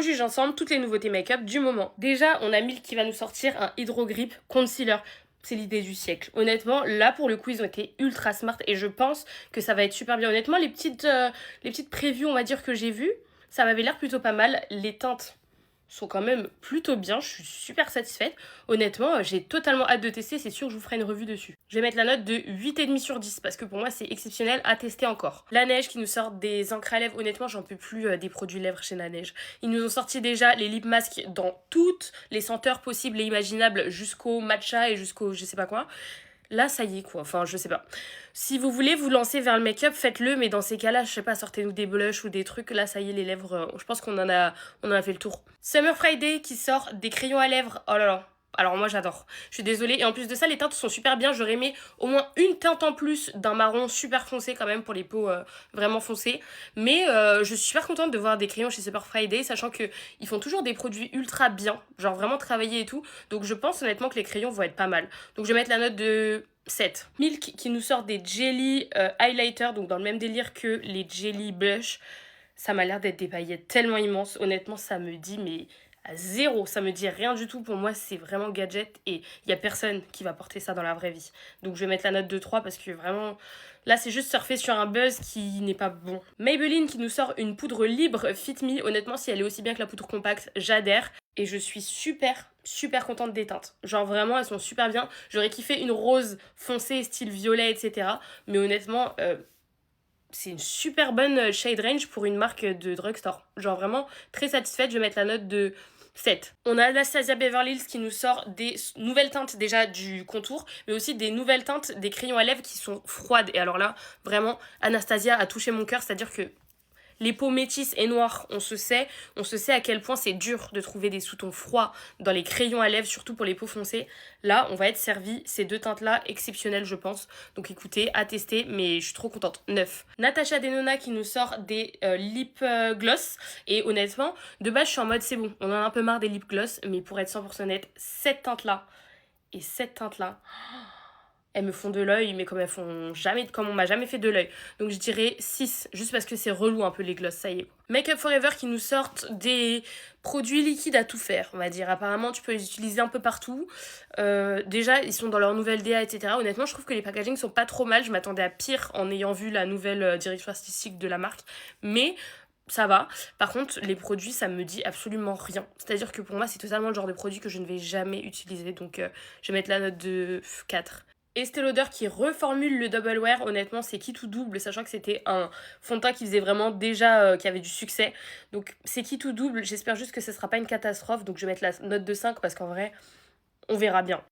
On juge ensemble toutes les nouveautés make-up du moment. Déjà, on a Milk qui va nous sortir un Hydro Grip Concealer. C'est l'idée du siècle. Honnêtement, là, pour le coup, ils ont été ultra smart et je pense que ça va être super bien. Honnêtement, les petites previews, on va dire, que j'ai vues, ça m'avait l'air plutôt pas mal. Les teintes sont quand même plutôt bien, je suis super satisfaite. Honnêtement, j'ai totalement hâte de tester, c'est sûr que je vous ferai une revue dessus. Je vais mettre la note de 8,5 sur 10 parce que pour moi c'est exceptionnel à tester encore. La Neige qui nous sort des encres à lèvres, honnêtement j'en peux plus des produits lèvres chez La Neige. Ils nous ont sorti déjà les lip masks dans toutes les senteurs possibles et imaginables jusqu'au matcha et jusqu'au je sais pas quoi. Là, ça y est, quoi. Enfin, je sais pas. Si vous voulez vous lancer vers le make-up, faites-le, mais dans ces cas-là, je sais pas, sortez-nous des blushs ou des trucs. Là, ça y est, les lèvres, je pense qu'on en a fait le tour. Summer Friday qui sort des crayons à lèvres. Oh là là. Alors moi j'adore, je suis désolée. Et en plus de ça, les teintes sont super bien. J'aurais aimé au moins une teinte en plus d'un marron super foncé quand même pour les peaux vraiment foncées. Mais je suis super contente de voir des crayons chez Summer Friday, sachant que ils font toujours des produits ultra bien, genre vraiment travaillés et tout. Donc je pense honnêtement que les crayons vont être pas mal. Donc je vais mettre la note de 7. Milk qui nous sort des jelly highlighter, donc dans le même délire que les jelly blush. Ça m'a l'air d'être des paillettes tellement immenses. Honnêtement, ça me dit mais à zéro, ça me dit rien du tout. Pour moi, c'est vraiment gadget et il y a personne qui va porter ça dans la vraie vie. Donc je vais mettre la note de 3 parce que vraiment, là c'est juste surfer sur un buzz qui n'est pas bon. Maybelline qui nous sort une poudre libre Fit Me. Honnêtement, si elle est aussi bien que la poudre compacte, j'adhère. Et je suis super contente des teintes. Genre vraiment, elles sont super bien. J'aurais kiffé une rose foncée, style violet, etc. Mais honnêtement, c'est une super bonne shade range pour une marque de drugstore. Genre vraiment très satisfaite, je vais mettre la note de 7. On a Anastasia Beverly Hills qui nous sort des nouvelles teintes déjà du contour, mais aussi des nouvelles teintes des crayons à lèvres qui sont froides. Et alors là, vraiment, Anastasia a touché mon cœur, c'est-à-dire que les peaux métisses et noires, on se sait à quel point c'est dur de trouver des sous-tons froids dans les crayons à lèvres, surtout pour les peaux foncées. Là, on va être servi ces deux teintes-là, exceptionnelles je pense. Donc écoutez, à tester, mais je suis trop contente. 9. Natasha Denona qui nous sort des lip gloss. Et honnêtement, de base je suis en mode c'est bon, on en a un peu marre des lip gloss, mais pour être 100% honnête, cette teinte-là et cette teinte-là... elles me font de l'œil, mais comme on m'a jamais fait de l'œil. Donc je dirais 6, juste parce que c'est relou un peu les gloss, ça y est. Make Up Forever qui nous sortent des produits liquides à tout faire, on va dire. Apparemment, tu peux les utiliser un peu partout. Déjà, ils sont dans leur nouvelle DA, etc. Honnêtement, je trouve que les packagings sont pas trop mal. Je m'attendais à pire en ayant vu la nouvelle direction artistique de la marque. Mais ça va. Par contre, les produits, ça me dit absolument rien. C'est-à-dire que pour moi, c'est totalement le genre de produit que je ne vais jamais utiliser. Donc, je vais mettre la note de 4. Estée Lauder qui reformule le Double Wear, honnêtement c'est qui tout double, sachant que c'était un fond de teint qui faisait vraiment déjà, qui avait du succès. Donc c'est qui tout double, j'espère juste que ce sera pas une catastrophe, donc je vais mettre la note de 5 parce qu'en vrai, on verra bien.